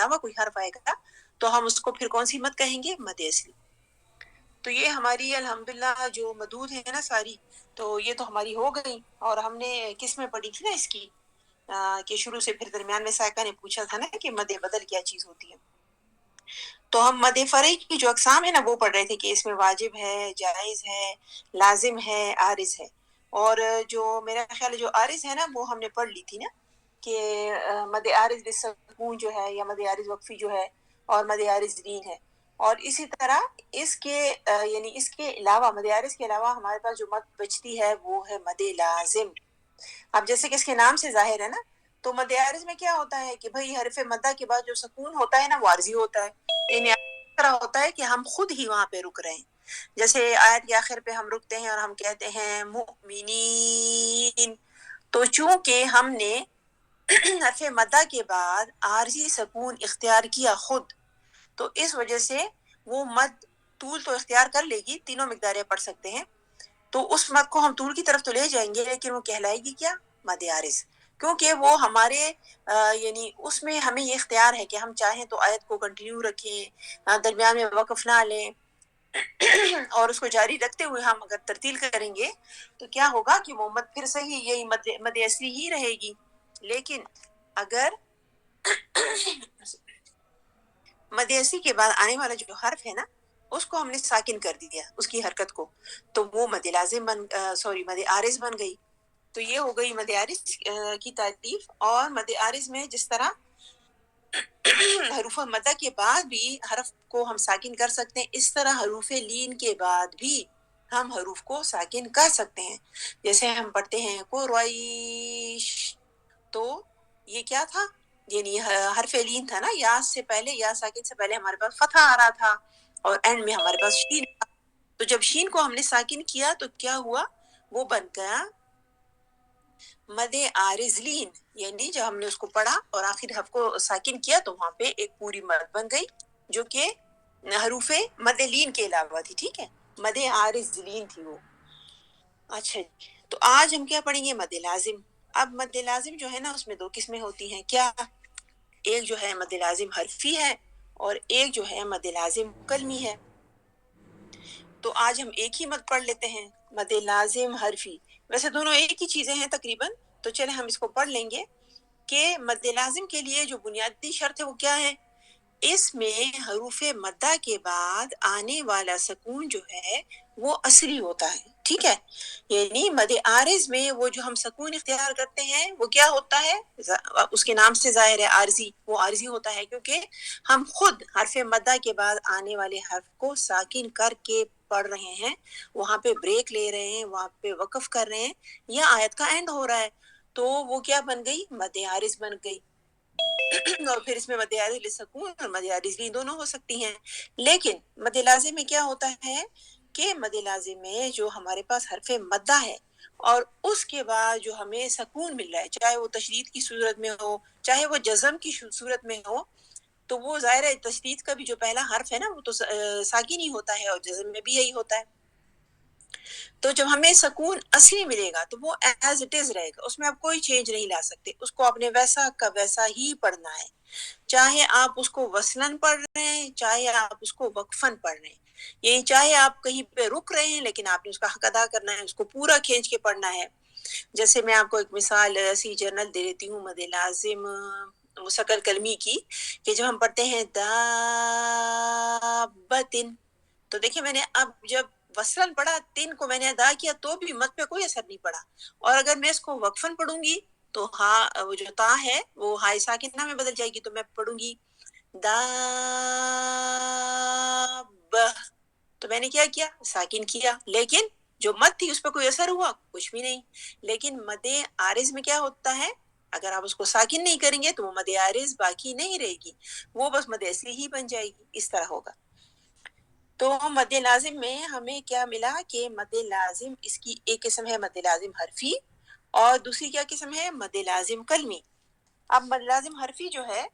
علاوہ کوئی حرف آئے گا تو ہم اس کو پھر کون سی مد کہیں گے؟ مد اصلی. تو یہ ہماری الحمدللہ جو مدود ہے نا ساری، تو یہ تو ہماری ہو گئی. اور ہم نے کس میں پڑھی تھی نا اس کی کہ شروع سے پھر درمیان میں سائقہ نے پوچھا تھا نا کہ مد بدل کیا چیز ہوتی ہے. تو ہم مد فرعی کی جو اقسام ہے نا وہ پڑھ رہے تھے کہ اس میں واجب ہے، جائز ہے، لازم ہے، عارض ہے. اور جو میرا خیال ہے جو عارض ہے نا وہ ہم نے پڑھ لی تھی نا کہ مد عارض بالسکون جو ہے یا مد عارض وقفی جو ہے اور مد عارض لین ہے. اور اسی طرح اس کے یعنی اس کے علاوہ مد عارض کے علاوہ ہمارے پاس جو مد بچتی ہے وہ ہے مد لازم. اب جیسے کہ اس کے نام سے ظاہر ہے نا، تو مد عارض میں کیا ہوتا ہے کہ بھئی حرف مدہ کے بعد جو سکون ہوتا ہے نا وہ عارضی ہوتا ہے. یعنی اس طرح ہوتا ہے کہ ہم خود ہی وہاں پہ رک رہے ہیں. جیسے آیت کے آخر پہ ہم رکتے ہیں اور ہم کہتے ہیں مؤمنین، تو چونکہ ہم نے حرف مدہ کے بعد عارضی سکون اختیار کیا خود، تو اس وجہ سے وہ مد طول تو اختیار کر لے گی، تینوں مقداریں پڑھ سکتے ہیں. تو اس مد کو ہم طول کی طرف تو لے جائیں گے لیکن وہ کہلائے گی کیا؟ مد عارض. کیونکہ وہ ہمارے یعنی اس میں ہمیں یہ اختیار ہے کہ ہم چاہیں تو آیت کو کنٹینیو رکھیں، درمیان میں وقف نہ لیں، اور اس کو جاری رکھتے ہوئے ہم اگر ترتیل کریں گے تو کیا ہوگا کہ وہ مد پھر صحیح یہی مد اصلی ہی رہے گی. لیکن اگر مد اصلی کے بعد آنے والا جو حرف ہے نا اس کو ہم نے ساکن کر دیا اس کی حرکت کو، تو وہ مد لازم مد عارض بن گئی. تو یہ ہو گئی مد عارض کی تعریف. اور مد عارض میں جس طرح حروف مدہ کے بعد بھی حرف کو ہم ساکن کر سکتے ہیں، اس طرح حروف لین کے بعد بھی ہم حروف کو ساکن کر سکتے ہیں. جیسے ہم پڑھتے ہیں قریش، تو یہ کیا تھا؟ یعنی حرف لین تھا نا، یا سے پہلے یا ساکن سے پہلے ہمارے پاس فتح آ رہا تھا اور اینڈ میں ہمارے پاس شین تھا. تو جب شین کو ہم نے ساکن کیا تو کیا ہوا؟ وہ بن گیا مد عارض لین. یعنی جب ہم نے اس کو پڑھا اور آخر حرف کو ساکن کیا تو وہاں پہ ایک پوری مد بن گئی جو کہ حروف مد لین کے علاوہ تھی. ٹھیک ہے، مد عارض لین تھی وہ. اچھا تو آج ہم کیا پڑھیں گے؟ مد لازم. اب مد لازم جو ہے نا اس میں دو قسمیں ہوتی ہیں. کیا؟ ایک جو ہے مد لازم حرفی ہے اور ایک جو ہے مد لازم کلمی ہے. تو آج ہم ایک ہی مد پڑھ لیتے ہیں، مد لازم حرفی. ویسے دونوں ایک ہی چیزیں ہیں تقریباً، تو چلیں ہم اس کو پڑھ لیں گے کہ مد لازم کے لیے جو بنیادی شرط ہے وہ کیا ہے؟ اس میں حروف مدہ کے بعد آنے والا سکون جو ہے وہ اصلی ہوتا ہے. ٹھیک ہے، یعنی مد عارض میں وہ جو ہم سکون اختیار کرتے ہیں وہ کیا ہوتا ہے؟ اس کے نام سے ظاہر ہے عارضی، وہ عارضی ہوتا ہے کیونکہ ہم خود حرف مدہ کے بعد آنے والے حرف کو ساکن کر کے پڑھ رہے ہیں، وہاں پہ بریک لے رہے ہیں، وہاں پہ وقف کر رہے ہیں، یا آیت کا اینڈ ہو رہا ہے، تو وہ کیا بن گئی؟ مد عارض بن گئی. اور پھر اس میں مد عارض لسکون اور مد عارض لین دونوں ہو سکتی ہیں. لیکن مد لازم میں کیا ہوتا ہے کہ مد لازم میں جو ہمارے پاس حرف مدہ ہے اور اس کے بعد جو ہمیں سکون مل رہا ہے، چاہے وہ تشدید کی صورت میں ہو چاہے وہ جزم کی صورت میں ہو، تو وہ ظاہر ہے تشدید کا بھی جو پہلا حرف ہے نا وہ تو ساکن ہی ہوتا ہے اور جزم میں بھی یہی ہوتا ہے. تو جب ہمیں سکون اصلی ملے گا تو وہ ایز اٹ از رہے گا، اس میں آپ کوئی چینج نہیں لا سکتے، اس کو آپ نے ویسا کا ویسا ہی پڑھنا ہے. چاہے آپ اس کو وصلاً پڑھ رہے ہیں چاہے آپ اس کو وقفاً پڑھ رہے ہیں، یعنی چاہے آپ کہیں پہ رک رہے ہیں لیکن آپ نے اس کا حق ادا کرنا ہے، اس کو پورا کھینچ کے پڑھنا ہے. جیسے میں آپ کو ایک مثال ایسی جنرل دے دیتی ہوں مد لازم مسکل کلمی کی، کہ جب ہم پڑھتے ہیں دابتن، تو دیکھیں میں نے اب جب وصلاً پڑھا، تین کو میں نے ادا کیا تو بھی مد پہ کوئی اثر نہیں پڑا. اور اگر میں اس کو وقفاً پڑھوں گی تو ہاں وہ جو تا ہے وہ ہائے ساکنہ میں بدل جائے گی، تو میں پڑھوں گی داب، تو میں نے کیا کیا؟ ساکن کیا، لیکن جو مد تھی اس پہ کوئی اثر ہوا؟ کچھ بھی نہیں. لیکن مد عارض میں کیا ہوتا ہے؟ اگر آپ اس کو ساکن نہیں کریں گے تو وہ مد عارض باقی نہیں رہے گی، وہ بس مد اصلی ہی بن جائے گی. اس طرح ہوگا. تو مد لازم میں ہمیں کیا ملا کہ مد لازم اس کی ایک قسم ہے مد لازم حرفی اور دوسری کیا قسم ہے؟ مد لازم کلمی. اب مد لازم حرفی جو ہے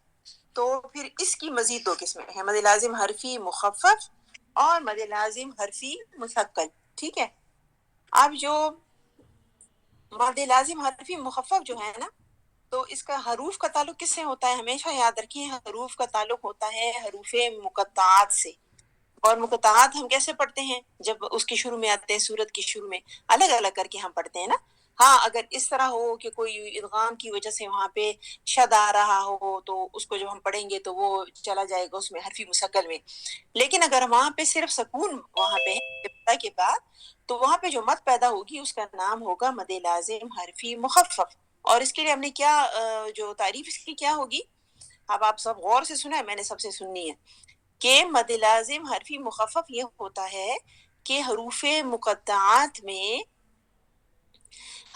تو پھر اس کی مزید دو قسمیں ہیں، مد لازم حرفی مخفف اور مد لازم حرفی مثقل. ٹھیک ہے، اب جو مد لازم حرفی مخفف جو ہے نا تو اس کا حروف کا تعلق کس سے ہوتا ہے؟ ہمیشہ یاد رکھیں حروف کا تعلق ہوتا ہے حروف مقطعات سے. اور مقطعات ہم کیسے پڑھتے ہیں؟ جب اس کے شروع میں آتے ہیں سورت کے شروع میں الگ الگ کر کے ہم پڑھتے ہیں نا. ہاں اگر اس طرح ہو کہ کوئی ادغام کی وجہ سے وہاں پہ شد آ رہا ہو تو اس کو جب ہم پڑھیں گے تو وہ چلا جائے گا اس میں حرفی مسکل میں. لیکن اگر وہاں پہ صرف سکون وہاں پہ ہے ابتدا کے بعد تو وہاں پہ جو مد پیدا ہوگی اس کا نام ہوگا مد لازم حرفی مخفف. اور اس کے لیے ہم نے کیا جو تعریف اس کی کیا ہوگی؟ اب آپ سب غور سے سنیں، میں نے سب سے سننی ہے کہ مد لازم حرفی مخفف یہ ہوتا ہے کہ حروف مقطعات میں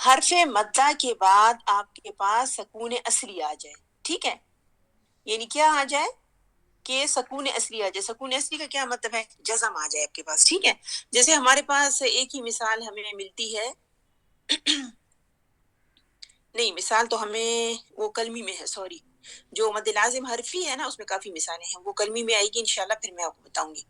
حرف مدہ کے بعد آپ کے پاس سکون اصلی آ جائے. ٹھیک ہے، یعنی کیا آ جائے کہ سکون اصلی آ جائے. سکون اصلی کا کیا مطلب ہے؟ جزم آ جائے آپ کے پاس. ٹھیک ہے، جیسے ہمارے پاس ایک ہی مثال ہمیں ملتی ہے نہیں مثال تو ہمیں وہ کلمی میں ہے، سوری، جو مد لازم حرفی ہے نا اس میں کافی مثالیں ہیں، وہ کلمی میں آئے گی انشاءاللہ، پھر میں آپ کو بتاؤں گی.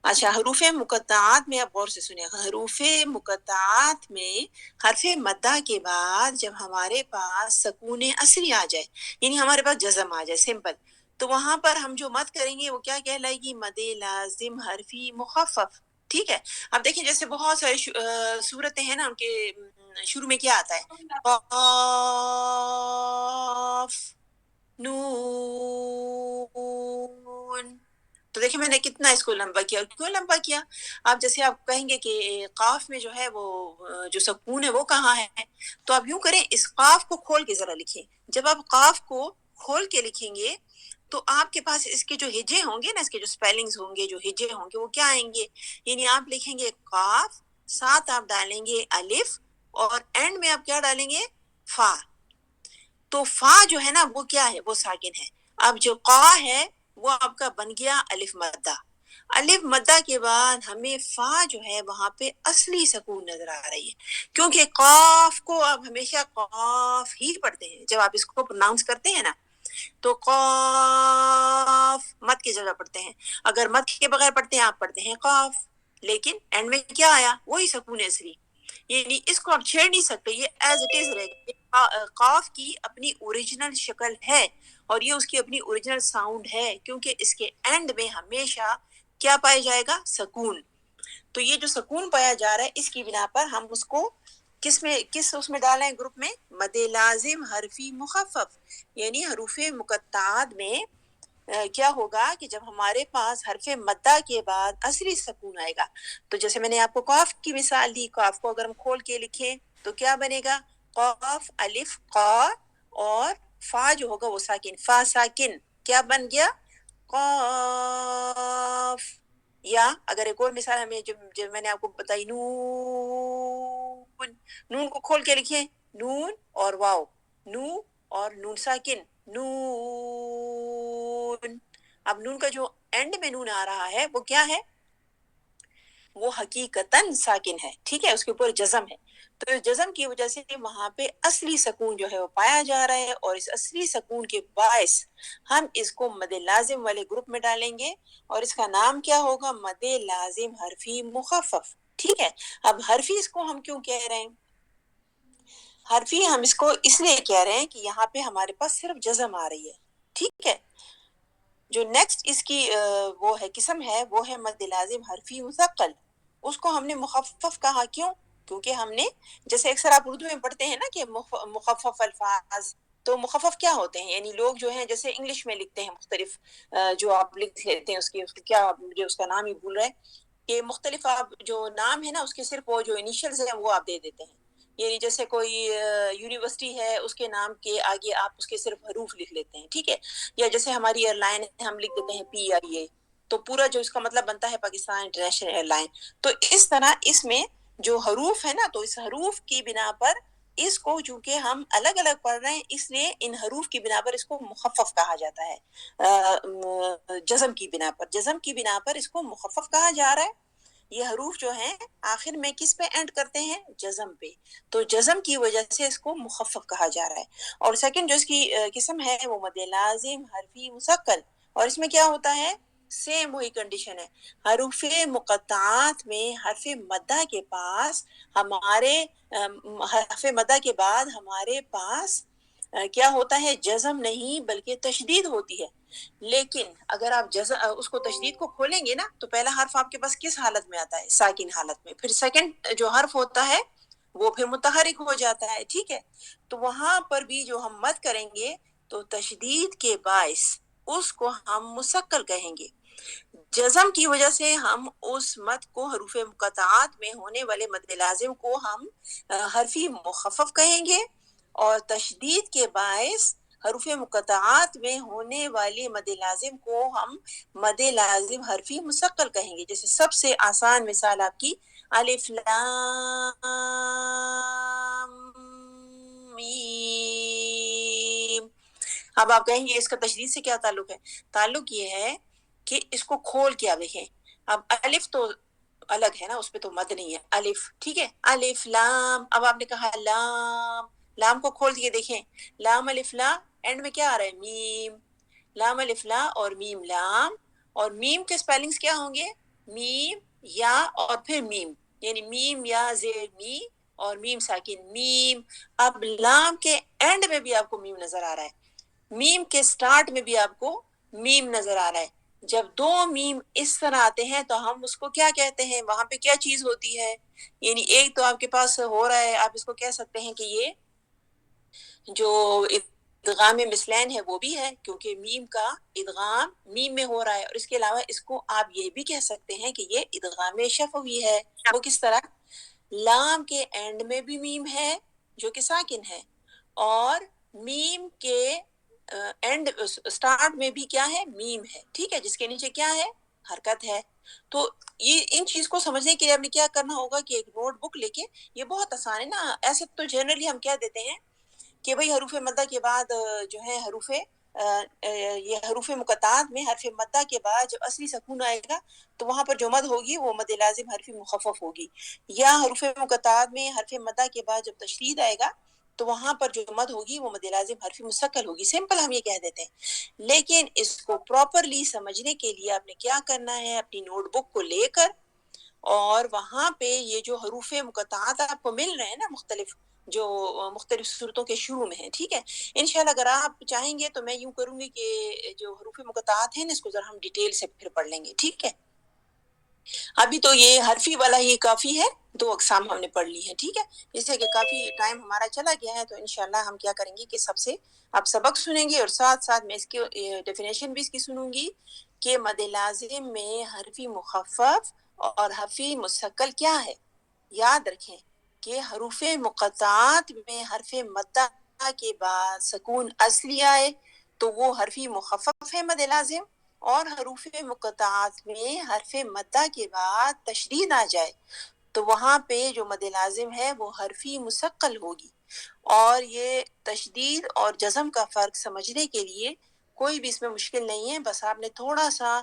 اچھا، حروف مقطعات میں آپ غور سے سنیں، حروف مقطعات میں حرف مدہ کے بعد جب ہمارے پاس سکون اصلی آ جائے یعنی ہمارے پاس جزم آ جائے سمپل، تو وہاں پر ہم جو مد کریں گے وہ کیا کہلائے گی؟ مد لازم حرفی مخفف. ٹھیک ہے، اب دیکھیں جیسے بہت سارے صورتیں ہیں نا ان کے شروع میں کیا آتا ہے؟ قاف نون. تو دیکھیں میں نے کتنا اس کو لمبا کیا. کیوں لمبا کیا؟ اب جیسے آپ کہیں گے کہ قاف میں جو ہے وہ جو سکون ہے وہ کہاں ہے، تو آپ یوں کریں اس قاف کو کھول کے ذرا لکھیں. جب آپ قاف کو کھول کے لکھیں گے تو آپ کے پاس اس کے جو ہجے ہوں گے نا، اس کے جو سپیلنگز ہوں گے، جو ہجے ہوں گے وہ کیا آئیں گے؟ یعنی آپ لکھیں گے قاف، ساتھ آپ ڈالیں گے الف، اور اینڈ میں آپ کیا ڈالیں گے؟ فا. تو فا جو ہے نا وہ کیا ہے؟ وہ ساکن ہے. اب جو قا ہے وہ آپ کا بن گیا الف مدہ. الف مدہ کے بعد ہمیں فا جو ہے وہاں پہ اصلی سکون نظر آ رہی ہے، کیونکہ قاف کو آپ ہمیشہ قاف ہی پڑھتے ہیں جب آپ اس کو پروناؤنس کرتے ہیں نا، تو قاف مد کی جگہ پڑھتے ہیں. اگر مد کے بغیر پڑھتے ہیں آپ پڑھتے ہیں قاف، لیکن اینڈ میں کیا آیا؟ وہی سکون اصلی. یعنی اس کو آپ چھیڑ نہیں سکتے، یہ ایز اٹ از رہے گا. قاف کی اپنی اوریجنل شکل ہے اور یہ اس کی اپنی اوریجنل ساؤنڈ ہے، کیونکہ اس کے اینڈ میں ہمیشہ کیا پایا جائے گا؟ سکون. تو یہ جو سکون پایا جا رہا ہے اس کی بنا پر ہم اس کو کس اس میں ڈالیں گروپ میں؟ مد لازم حرفی مخفف. یعنی حروف مقطعات میں کیا ہوگا کہ جب ہمارے پاس حرف مدہ کے بعد اصلی سکون آئے گا، تو جیسے میں نے آپ کو قاف کی مثال دی، قاف کو اگر ہم کھول کے لکھیں تو کیا بنے گا؟ قاف الف قا، اور فا جو ہوگا وہ ساکن، فا ساکن کیا بن گیا؟ قاف. یا اگر ایک اور مثال ہمیں جو میں نے آپ کو بتائی، نون، نون کو کھول کے لکھیں، نون اور واو، نو اور نون ساکن، نون. اب نون کا جو اینڈ میں نون آ رہا ہے وہ کیا ہے؟ وہ حقیقتاً ساکن ہے. ٹھیک ہے، اس کے اوپر جزم ہے. تو جزم کی وجہ سے وہاں پہ اصلی سکون جو ہے وہ پایا جا رہا ہے، اور اس اصلی سکون کے باعث ہم اس کو مد لازم والے گروپ میں ڈالیں گے، اور اس کا نام کیا ہوگا؟ مد لازم حرفی مخفف. ٹھیک ہے، اب حرفی اس کو ہم کیوں کہہ رہے ہیں؟ حرفی ہم اس کو اس لیے کہہ رہے ہیں کہ یہاں پہ ہمارے پاس صرف جزم آ رہی ہے. ٹھیک ہے، جو نیکسٹ اس کی وہ ہے قسم ہے وہ ہے مد لازم حرفی مثقل. اس کو ہم نے مخفف کہا. کیوں؟ کیونکہ ہم نے جیسے اکثر آپ اردو میں پڑھتے ہیں نا کہ مخفف الفاظ، تو مخفف کیا ہوتے ہیں؟ یعنی لوگ جو ہیں جیسے انگلش میں لکھتے ہیں مختلف جو آپ لکھ لیتے ہیں اس کی کیا مجھے اس کا نام ہی بھول رہے ہیں، کہ مختلف آپ جو نام ہے نا اس کے صرف وہ جو انیشلز ہیں وہ آپ دے دیتے ہیں. یعنی جیسے کوئی یونیورسٹی ہے اس کے نام کے آگے آپ اس کے صرف حروف لکھ لیتے ہیں. ٹھیک ہے، یا جیسے ہماری ایئر لائن ہے ہم لکھ دیتے ہیں پی آئی اے، تو پورا جو اس کا مطلب بنتا ہے پاکستان انٹرنیشنل ایئر لائن. تو اس طرح اس میں جو حروف ہے نا، تو اس حروف کی بنا پر اس کو چونکہ ہم الگ الگ پڑھ رہے ہیں اس لیے ان حروف کی بنا پر اس کو مخفف کہا جاتا ہے. جزم کی بنا پر، جزم کی بنا پر اس کو مخفف کہا جا رہا ہے. یہ حروف جو ہیں آخر میں کس پہ اینڈ کرتے ہیں؟ جزم پہ. تو جزم کی وجہ سے اس کو مخفف کہا جا رہا ہے. اور سیکنڈ جو اس کی قسم ہے وہ مد لازم حرفی مثقل. اور اس میں کیا ہوتا ہے؟ سیم وہی کنڈیشن ہے. حروف مقطعات میں حرف مدہ کے پاس ہمارے حرف مدہ کے بعد ہمارے پاس کیا ہوتا ہے، جزم نہیں بلکہ تشدید ہوتی ہے. لیکن اگر آپ اس کو تشدید کو کھولیں گے نا تو پہلا حرف آپ کے پاس کس حالت میں آتا ہے؟ ساکن حالت میں. پھر سیکنڈ جو حرف ہوتا ہے وہ پھر متحرک ہو جاتا ہے. ٹھیک ہے، تو وہاں پر بھی جو ہم مد کریں گے تو تشدید کے باعث اس کو ہم مسکل کہیں گے. جزم کی وجہ سے ہم اس مد کو، حروف مقطعات میں ہونے والے مد لازم کو ہم حرفی مخفف کہیں گے، اور تشدید کے باعث حروف مقطعات میں ہونے والی مد لازم کو ہم مد لازم حرفی مسقل کہیں گے. جیسے سب سے آسان مثال آپ کی الف لام میم. اب آپ کہیں گے اس کا تشدید سے کیا تعلق ہے؟ تعلق یہ ہے کہ اس کو کھول کے آپ دیکھیں. اب الف تو الگ ہے نا، اس پہ تو مد نہیں ہے. الف ٹھیک ہے، الف لام. اب آپ نے کہا لام، لام کو کھول کے دیکھیں، لام الف لا، اینڈ میں کیا آ رہا ہے؟ میم. لام الف لا اور میم لام. اور میم کے سپیلنگز کیا ہوں گے؟ میم یا اور پھر میم، یعنی میم یا زیر می اور میم ساکن میم. اب لام کے اینڈ میں بھی آپ کو میم نظر آ رہا ہے، میم کے سٹارٹ میں بھی آپ کو میم نظر آ رہا ہے. جب دو میم اس طرح آتے ہیں تو ہم اس کو کیا کہتے ہیں؟ وہاں پہ کیا چیز ہوتی ہے؟ یعنی ایک تو آپ کے پاس ہو رہا ہے، آپ اس کو کہہ سکتے ہیں کہ یہ جو ادغام مثلین ہے وہ بھی ہے، کیونکہ میم کا ادغام میم میں ہو رہا ہے. اور اس کے علاوہ اس کو آپ یہ بھی کہہ سکتے ہیں کہ یہ ادغام شفوی ہے. وہ کس طرح؟ لام کے اینڈ میں بھی میم ہے جو کہ ساکن ہے، اور میم کے اینڈ سٹارٹ میں بھی کیا ہے؟ میم ہے. ٹھیک ہے، جس کے نیچے کیا ہے؟ حرکت ہے. تو یہ ان چیز کو سمجھنے کے لیے آپ نے کیا کرنا ہوگا کہ ایک نوٹ بک لے کے، یہ بہت آسان ہے نا. ایسے تو جنرلی ہم کیا دیتے ہیں کہ بھئی حروف مدہ کے بعد جو ہے یہ حروف مقطعات میں حرف مدہ کے بعد جب اصلی سکون آئے گا تو وہاں پر جو مد ہوگی وہ مد لازم حرف مخفف ہوگی، یا حروف مقطعات میں حرف مدہ کے بعد جب تشدید آئے گا تو وہاں پر جو مد ہوگی وہ مد لازم حرف مسکل ہوگی. سمپل ہم یہ کہہ دیتے ہیں. لیکن اس کو پراپرلی سمجھنے کے لیے آپ نے کیا کرنا ہے؟ اپنی نوٹ بک کو لے کر اور وہاں پہ یہ جو حروف مقطعات آپ کو مل رہے ہیں نا مختلف، جو مختلف صورتوں کے شروع میں ہیں، ٹھیک ہے، انشاءاللہ اگر آپ چاہیں گے تو میں یوں کروں گی کہ جو حروف مقطعات ہیں نا اس کو ذرا ہم ڈیٹیل سے پھر پڑھ لیں گے. ٹھیک ہے، ابھی تو یہ حرفی والا ہی کافی ہے، 2 اقسام ہم نے پڑھ لی ہیں. ٹھیک ہے، اس سے کہ کافی ٹائم ہمارا چلا گیا ہے تو انشاءاللہ ہم کیا کریں گے کہ سب سے آپ سبق سنیں گے اور ساتھ ساتھ میں اس کی ڈیفینیشن بھی اس کی سنوں گی کہ مد لازم میں حرفی مخفف اور حرفی مسکل کیا ہے. یاد رکھیں کہ حروف مقطعات میں حرف مدہ کے بعد سکون اصلی آئے تو وہ حرفی مخفف ہے مد لازم، اور حروف مقطعات میں حرف مدہ کے بعد تشدید آ جائے تو وہاں پہ جو مد لازم ہے وہ حرفی مسقل ہوگی. اور یہ تشدید اور جزم کا فرق سمجھنے کے لیے کوئی بھی اس میں مشکل نہیں ہے. بس آپ نے تھوڑا سا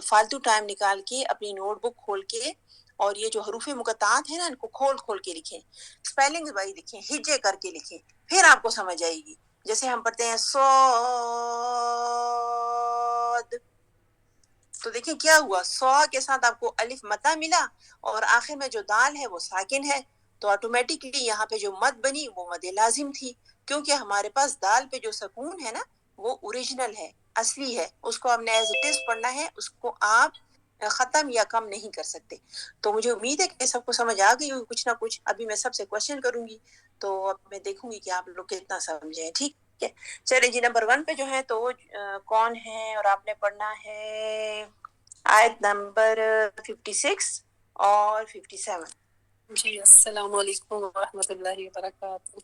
فالتو ٹائم نکال کے اپنی نوٹ بک کھول کے اور یہ جو حروف مقطعات ہیں نا ان کو کھول کھول کے لکھیں، سپیلنگ بائی لکھیں، ہجے کر کے لکھیں، پھر آپ کو سمجھ آئے گی. جیسے ہم پڑھتے ہیں صاد، تو دیکھیں کیا ہوا، سو کے ساتھ آپ کو الف مدہ ملا اور آخر میں جو دال ہے وہ ساکن ہے، تو آٹومیٹکلی یہاں پہ جو مد بنی وہ مد لازم تھی، کیونکہ ہمارے پاس دال پہ جو سکون ہے نا وہ اوریجنل ہے، اصلی ہے. اس کو آپ نے ایز اٹ از پڑھنا ہے، اس کو آپ ختم یا کم نہیں کر سکتے. تو مجھے امید ہے کہ سب کو سمجھ آ گئی ہوگی کچھ نہ کچھ. ابھی میں سب سے کوشچن کروں گی تو اب میں دیکھوں گی کہ آپ لوگ کتنا سمجھیں. ٹھیک ہے، چلیں جی. نمبر 1 پہ جو ہے تو کون ہے، اور آپ نے پڑھنا ہے آیت نمبر 56 اور 57. جی السلام علیکم ورحمۃ اللہ وبرکاتہ.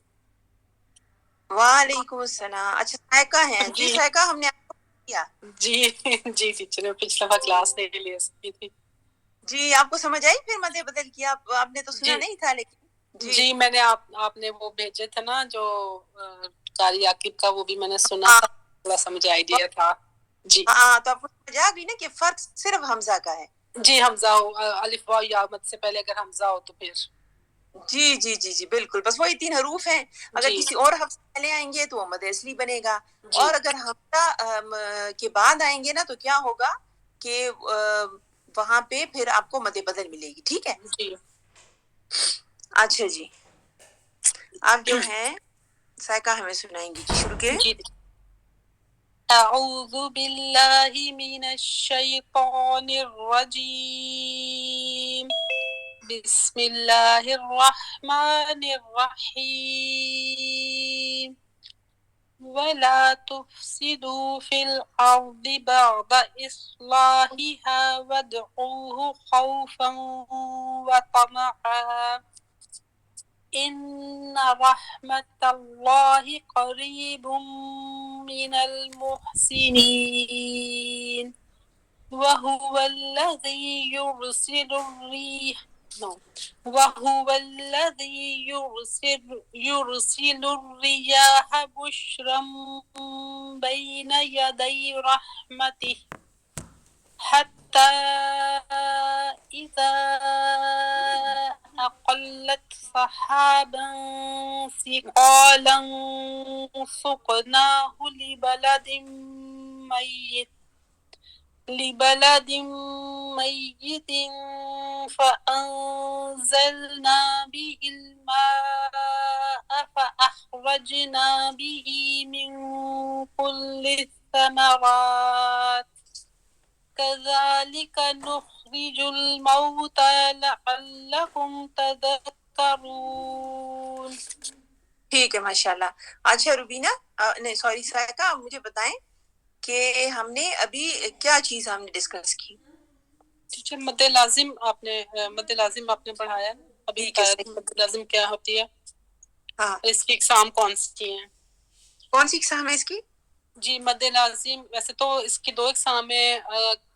وعلیکم السلام. اچھا سائقہ ہیں جی، سائقہ ہم نے آپ کو کیا جی جی ٹیچر پچھلا بار کلاس لے لی تھی. جی آپ کو سمجھ آئی پھر مد بدل کیا؟ آپ نے تو سنا جی نہیں تھا لیکن جی میں نے آپ نے وہ بھیجے تھے نا جو قاری عاقب کا، وہ بھی میں نے سنا ہاں تھا، تھوڑا سمجھ آئیڈیا تھا. جی ہاں، تو آپ کو سمجھ آ گئی نا کہ فرق صرف حمزہ کا ہے. جی حمزہ ہو، الف واو یا مد سے پہلے اگر حمزہ ہو تو پھر جی جی جی جی بالکل، بس وہی 3 حروف ہیں. اگر جی کسی اور حرف سے پہلے آئیں گے تو وہ مد اصلی بنے گا، جی اور اگر حمزہ کے بعد آئیں گے نا تو کیا ہوگا کہ وہاں پہ پھر آپ کو مد بدل ملے گی. ٹھیک ہے، جی اچھا جی. اب جو ہے سائقہ ہمیں سنائیں گی. جی شروع کریں. جی اعوذ باللہ من الشیطان الرجیم بسم اللہ الرحمن الرحیم ولا تفسدوا في الأرض بعد إصلاحها وادعوه خوفا وطمعا إن رحمة الله قريب من المحسنين وهو الذي يرسل الريح وهو الذي يرسل الرياح بشرا بين يدي رحمته حتى إذا أقلت سحابا ثقالا سقناه لبلد ميت فأنزلنا به الماء فأخرجنا به من كل الثمرات كذلك نخرج الموتى لعلكم تذكرون. ٹھیک ہے ماشاء اللہ. اچھا روبینہ نہیں سوری سائقہ آپ مجھے بتائیں کہ ہم نے ابھی کیا چیز ہم نے ڈسکس کی. ٹیچر مد لازم آپ نے پڑھایا ابھی بتایا مد لازم کیا ہوتی ہے. ہاں اس کی اقسام کون سی ہیں؟ کون سی اقسام ہے اس کی؟ جی مد لازم ویسے تو اس کی 2 اقسام ہیں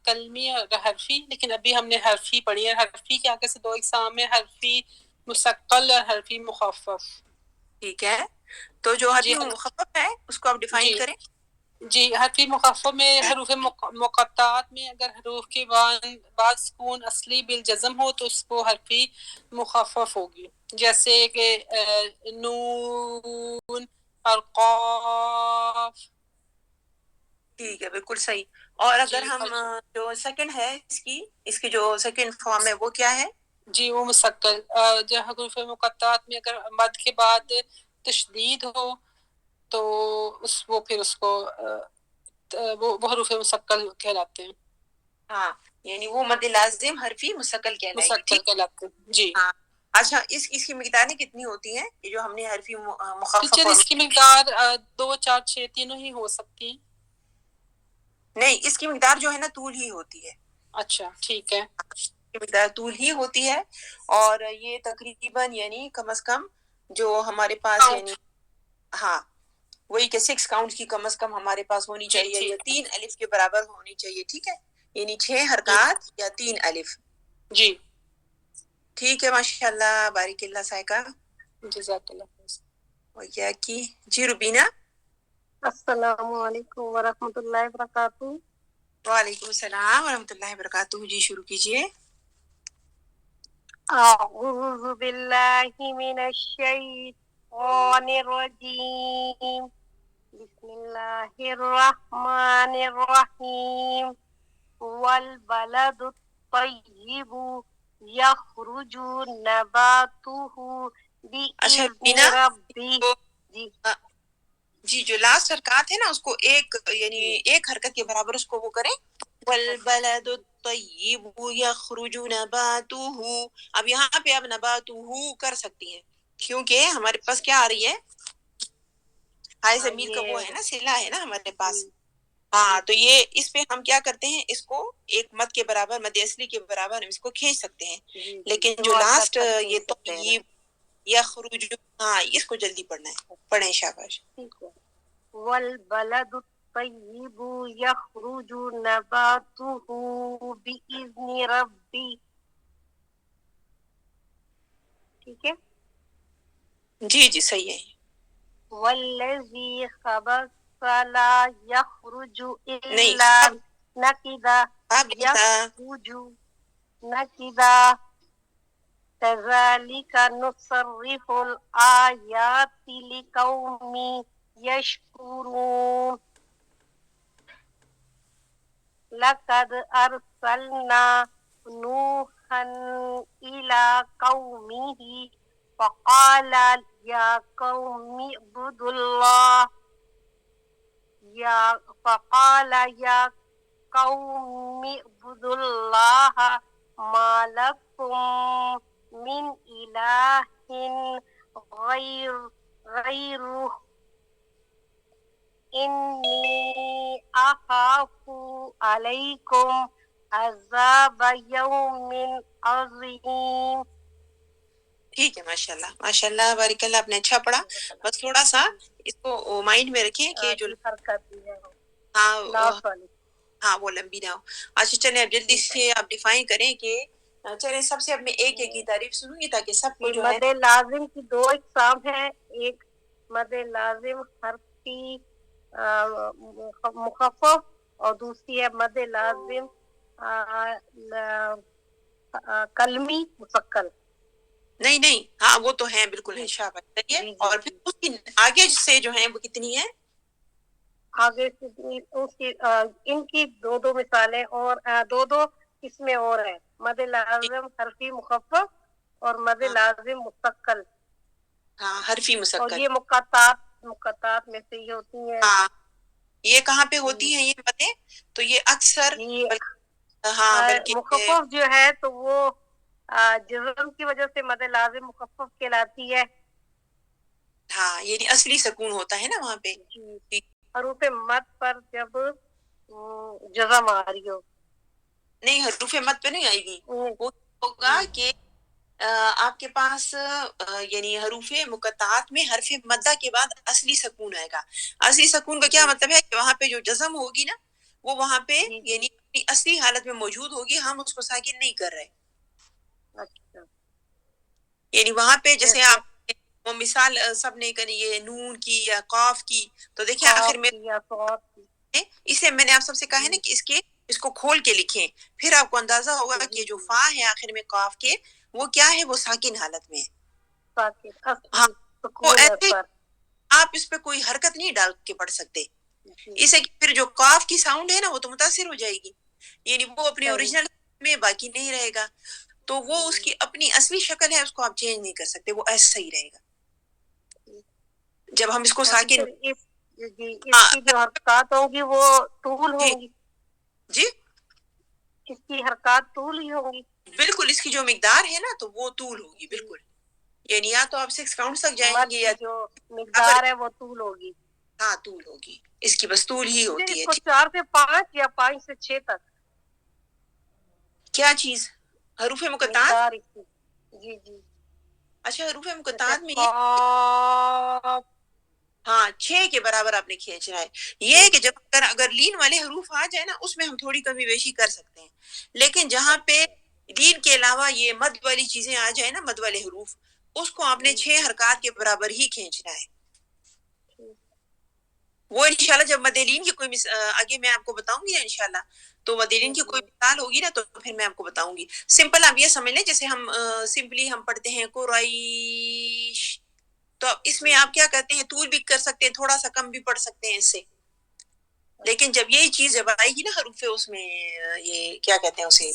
کلمی اور حرفی، لیکن ابھی ہم نے حرفی پڑھی ہے. حرفی کے آگے سے 2 اقسام ہیں، حرفی مثقل اور حرفی مخفف. ٹھیک ہے تو جو حرفی جی مخفف ہے اس کو آپ ڈیفائن کریں. جی حرفی مخفف میں حروف مقطعات میں اگر حروف کے بعد سکون اصلی بالجزم ہو تو اس کو حرفی مخفف ہوگی، جیسے کہ نون اور قاف. ٹھیک ہے بالکل صحیح. اور اگر جی ہم جو سیکنڈ ہے اس کی جو سیکنڈ فارم ہے وہ کیا ہے؟ جی وہ مسکل. جو حروف مقطعات میں اگر مد کے بعد تشدید ہو تو پھر اس کو وہ حروف مسکل کہلاتے ہیں. ہاں یعنی وہ مد لازم حرفی مسکل کہلائے گی. مسکل ٹھیک کہلاتے ہیں. جی ہاں. اچھا اس کی مقداریں کتنی ہوتی ہیں یہ جو ہم نے حرفی مخفف ٹیچر اور اس کی مقدار 2 4 6 تینوں ہی ہو سکتی ہیں. نہیں اس کی مقدار جو ہے نا طول ہی ہوتی ہے. اچھا ٹھیک ہے. کی مقدار طول ہی ہوتی ہے اور یہ تقریباً یعنی کم از کم جو ہمارے پاس یعنی ہاں وہی کہ 6 کاؤنٹ کی کم از کم ہمارے پاس ہونی جی چاہیے یا ٹھیک 3 الف کے برابر ہونی چاہیے. ٹھیک ہے یعنی 6 ہے. حرکات یا 3 الف. جی ٹھیک ہے ماشاء اللہ بارک اللہ سائقہ. جزاک اللہ خیر. کیا کی. جی روبینہ. السلام علیکم ورحمۃ اللہ وبرکاتہ. وعلیکم السلام ورحمۃ اللہ وبرکاتہ. جی شروع کیجیے. اعوذ باللہ من الشیطان الرجیم بسم اللہ الرحمن الرحیم والبلد الطیب یخرج نباتہ اچھا بإذن روبینہ ربی. جی جی جو لاسٹ حرکات ہے نا اس کو یعنی ایک حرکت کے برابر اس کو وہ کریں. والبلد الطیب یخرج نباتہ. اب یہاں پہ اب نباتہ کر سکتی ہیں کیونکہ ہمارے پاس کیا آ رہی ہے ہائے ضمیر کا وہ ہے نا صلہ ہے نا ہمارے پاس. ہاں تو یہ اس پہ ہم کیا کرتے ہیں اس کو ایک مد کے برابر مد اصلی کے برابر ہم اس کو کھینچ سکتے ہیں. لیکن جو لاسٹ یہ طیب یخرج ہاں اس کو جلدی پڑھنا ہے. پڑھیں شاباش. والبلد الطیب یخرج نباتہ بإذن ربی. ٹھیک ہے. جی جی صحیح ہے. والذی خبث لا یخرج نہیں الا نکدا یخرج نکدا كذلك نصرف الآيات لقوم يشكرون. لقد أرسلنا نوحا إلى قومه فقال یا قوم اعبدوا اللہ فقال یا قوم اعبدوا اللہ ما لکم من الہ غیرہ انی اخاف علیکم عذاب یوم عظیم. ٹھیک ہے، ماشاء اللہ ماشاء اللہ، بارک اللہ، آپ نے اچھا پڑھا. بس تھوڑا سا اس کو مائنڈ میں رکھیں کہ جو حرکت ہے ہاں والی ہاں وہ لمبی نہ ہو. اچھا چلیں اب جلدی سے آپ ڈیفائن کریں کہ چلیں سب سے اب میں ایک ایک کی تعریف سنوں گی تاکہ سب کو جو ہے مد لازم کی دو اقسام ہیں. ایک مد لازم حرفی مخفف اور دوسری ہے مد لازم کلمی مسکل. نہیں ہاں وہ تو ہیں بالکل ہے شاباش ہے. اور پھر اس کی آگے سے جو ہیں وہ کتنی ہیں آگے سے ان کی دو مثالیں اور دو قسمیں اور ہیں. مد لازم حرفی مخفف اور مد لازم مستقل. ہاں حرفی اور مسکل. یہ مقطعات میں سے ہی ہوتی ہیں. ہاں یہ کہاں پہ ہوتی ہیں یہ باتیں؟ تو یہ اکثر ہاں بلکہ مخفف جو ہے تو وہ جزم کی وجہ سے مد لازم مخفف کہلاتی ہے. ہاں یعنی اصلی سکون ہوتا ہے نا وہاں پہ. حروف مد پر جب جزم آ رہی ہو نہیں حروف مد پہ نہیں آئے گی. وہ ہوگا کہ آپ کے پاس یعنی حروف مقطعات میں حرف مدہ کے بعد اصلی سکون آئے گا. اصلی سکون کا کیا مطلب ہے کہ وہاں پہ جو جزم ہوگی نا وہ وہاں پہ یعنی اپنی اصلی حالت میں موجود ہوگی، ہم اس کو ساکن نہیں کر رہے. اچھا یعنی وہاں پہ جیسے آپ وہ مثال سب نے کری ہے نون کی یا قاف کی، تو دیکھیں آخر میں اسے میں نے آپ سب سے کہا ہے نا کہ اس کو کھول کے لکھیں، پھر آپ کو اندازہ ہوگا کہ جو فا ہے آخر میں قاف کے وہ کیا ہے، وہ ساکن حالت میں ہے. ہاں وہ ایسے آپ اس پہ کوئی حرکت نہیں ڈال کے پڑھ سکتے. اسے پھر جو قاف کی ساؤنڈ ہے نا وہ تو متاثر ہو جائے گی، یعنی وہ اپنی اوریجنل میں باقی نہیں رہے گا. تو وہ اس کی اپنی اصلی شکل ہے، اس کو آپ چینج نہیں کر سکتے، وہ ایسا ہی رہے گا. جب ہم اس کو ساکن اس کی جو حرکات ہوگی وہ طول ہوں گی. جی اس کی حرکات طول ہی ہوگی. بالکل اس کی جو مقدار ہے نا تو وہ طول ہوگی. بالکل یعنی یا تو آپ 6 کاؤنٹس تک جائیں مد گے یا کی جو مقدار ہے وہ طول ہوگی. ہاں طول ہوگی، اس کی بس طول ہی ہوتی ہے. اس کو 4 سے 5 یا 5 سے 6 تک کیا چیز حروف مقطعات؟ مقدار اس کی. جی اچھا حروف مقطعات میں یہ ہاں 6 کے برابر آپ نے کھینچنا ہے. یہ کہ جب اگر لین والے حروف آ جائے نا اس میں ہم تھوڑی کمی بیشی کر سکتے ہیں، لیکن جہاں پہ لین کے علاوہ یہ مد والی چیزیں آ جائے نا، مد والے حروف، اس کو آپ نے 6 حرکات کے برابر ہی کھینچنا ہے. وہ انشاءاللہ جب مدلین کی کوئی آگے میں آپ کو بتاؤں گی نا انشاءاللہ، تو مدلین کی کوئی مثال ہوگی نا تو پھر میں آپ کو بتاؤں گی. سمپل آپ یہ سمجھ لیں جیسے ہم سمپلی ہم پڑھتے ہیں قریش، تو اس میں آپ کیا کرتے ہیں، طول بھی کر سکتے ہیں، تھوڑا سا کم بھی پڑھ سکتے ہیں اس سے. لیکن جب یہی چیز جب آئے گی نا حروف اس میں یہ کیا کہتے ہیں اسے